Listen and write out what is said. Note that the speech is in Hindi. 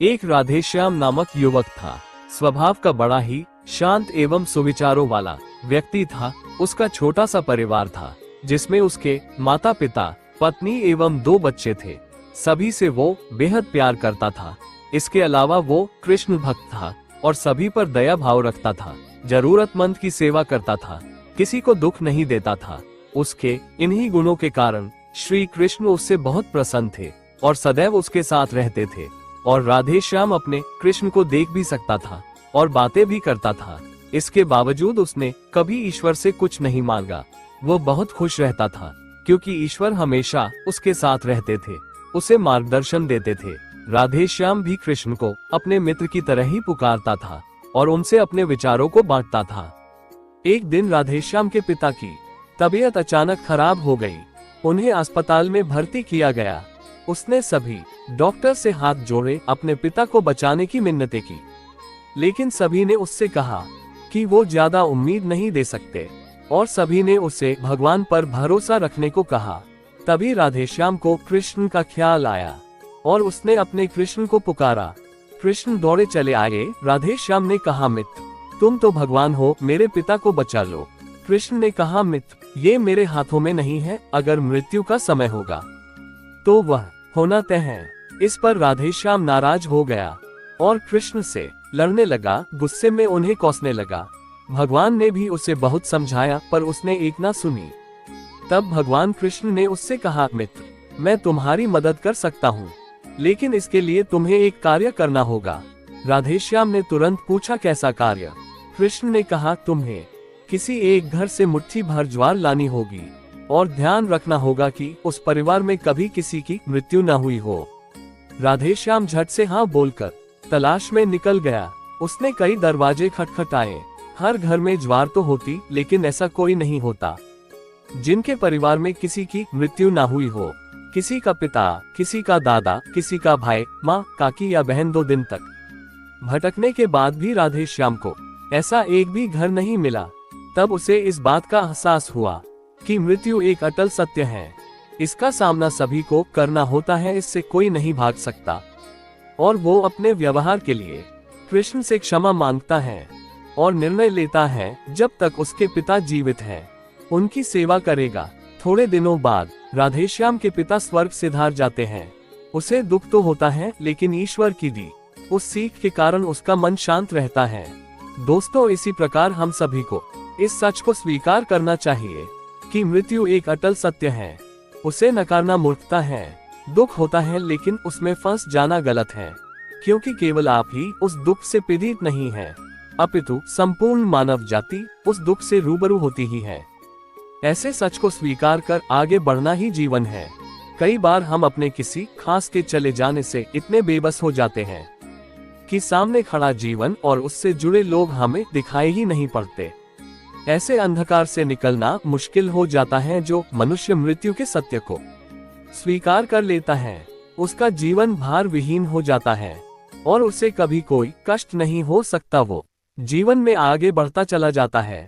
एक राधेश्याम नामक युवक था। स्वभाव का बड़ा ही शांत एवं सुविचारों वाला व्यक्ति था। उसका छोटा सा परिवार था जिसमें उसके माता पिता, पत्नी एवं 2 बच्चे थे। सभी से वो बेहद प्यार करता था। इसके अलावा वो कृष्ण भक्त था और सभी पर दया भाव रखता था। जरूरतमंद की सेवा करता था, किसी को दुख नहीं देता था। उसके इन्हीं गुणों के कारण श्री कृष्ण उससे बहुत प्रसन्न थे और सदैव उसके साथ रहते थे। और राधेश्याम अपने कृष्ण को देख भी सकता था और बातें भी करता था। इसके बावजूद उसने कभी ईश्वर से कुछ नहीं मांगा। वो बहुत खुश रहता था क्योंकि ईश्वर हमेशा उसके साथ रहते थे, उसे मार्गदर्शन देते थे। राधेश्याम भी कृष्ण को अपने मित्र की तरह ही पुकारता था और उनसे अपने विचारों को बांटता था। एक दिन राधेश्याम के पिता की तबीयत अचानक खराब हो गई। उन्हें अस्पताल में भर्ती किया गया। उसने सभी डॉक्टर से हाथ जोड़े अपने पिता को बचाने की मिन्नतें की, लेकिन सभी ने उससे कहा कि वो ज्यादा उम्मीद नहीं दे सकते और सभी ने उसे भगवान पर भरोसा रखने को कहा। तभी राधेश्याम को कृष्ण का ख्याल आया और उसने अपने कृष्ण को पुकारा। कृष्ण दौड़े चले आए। राधेश्याम ने कहा, मित्र तुम तो भगवान हो, मेरे पिता को बचा लो। कृष्ण ने कहा, मित्र ये मेरे हाथों में नहीं है, अगर मृत्यु का समय होगा तो वह होना तय है। इस पर राधेश्याम नाराज हो गया और कृष्ण से लड़ने लगा। गुस्से में उन्हें कोसने लगा। भगवान ने भी उसे बहुत समझाया पर उसने एक ना सुनी। तब भगवान कृष्ण ने उससे कहा, मित्र मैं तुम्हारी मदद कर सकता हूँ, लेकिन इसके लिए तुम्हें एक कार्य करना होगा। राधेश्याम ने तुरंत पूछा, कैसा कार्य? कृष्ण ने कहा, तुम्हें किसी एक घर से मुट्ठी भर ज्वार लानी होगी और ध्यान रखना होगा कि उस परिवार में कभी किसी की मृत्यु न हुई हो। राधेश्याम झट से हाँ बोलकर तलाश में निकल गया। उसने कई दरवाजे खटखटाए। हर घर में ज्वार तो होती, लेकिन ऐसा कोई नहीं होता जिनके परिवार में किसी की मृत्यु ना हुई हो। किसी का पिता, किसी का दादा, किसी का भाई, माँ, काकी या बहन 2 दिन तक भटकने के बाद भी राधेश्याम को ऐसा एक भी घर नहीं मिला। तब उसे इस बात का एहसास हुआ कि मृत्यु एक अटल सत्य है। इसका सामना सभी को करना होता है, इससे कोई नहीं भाग सकता। और वो अपने व्यवहार के लिए कृष्ण से क्षमा मांगता है और निर्णय लेता है जब तक उसके पिता जीवित हैं, उनकी सेवा करेगा। थोड़े दिनों बाद राधेश्याम के पिता स्वर्ग से धार जाते हैं। उसे दुख तो होता है, लेकिन ईश्वर की दी उस सीख के कारण उसका मन शांत रहता है। दोस्तों, इसी प्रकार हम सभी को इस सच को स्वीकार करना चाहिए कि मृत्यु एक अटल सत्य है। उसे नकारना मूर्खता है। दुख होता है, लेकिन उसमें फंस जाना गलत है, क्योंकि केवल आप ही उस दुख से पीड़ित नहीं है, अपितु संपूर्ण मानव जाति उस दुख से रूबरू होती ही है। ऐसे सच को स्वीकार कर आगे बढ़ना ही जीवन है। कई बार हम अपने किसी खास के चले जाने से इतने बेबस हो जाते हैं कि सामने खड़ा जीवन और उससे जुड़े लोग हमें दिखाई ही नहीं पड़ते। ऐसे अंधकार से निकलना मुश्किल हो जाता है। जो मनुष्य मृत्यु के सत्य को स्वीकार कर लेता है, उसका जीवन भार विहीन हो जाता है और उसे कभी कोई कष्ट नहीं हो सकता। वो जीवन में आगे बढ़ता चला जाता है।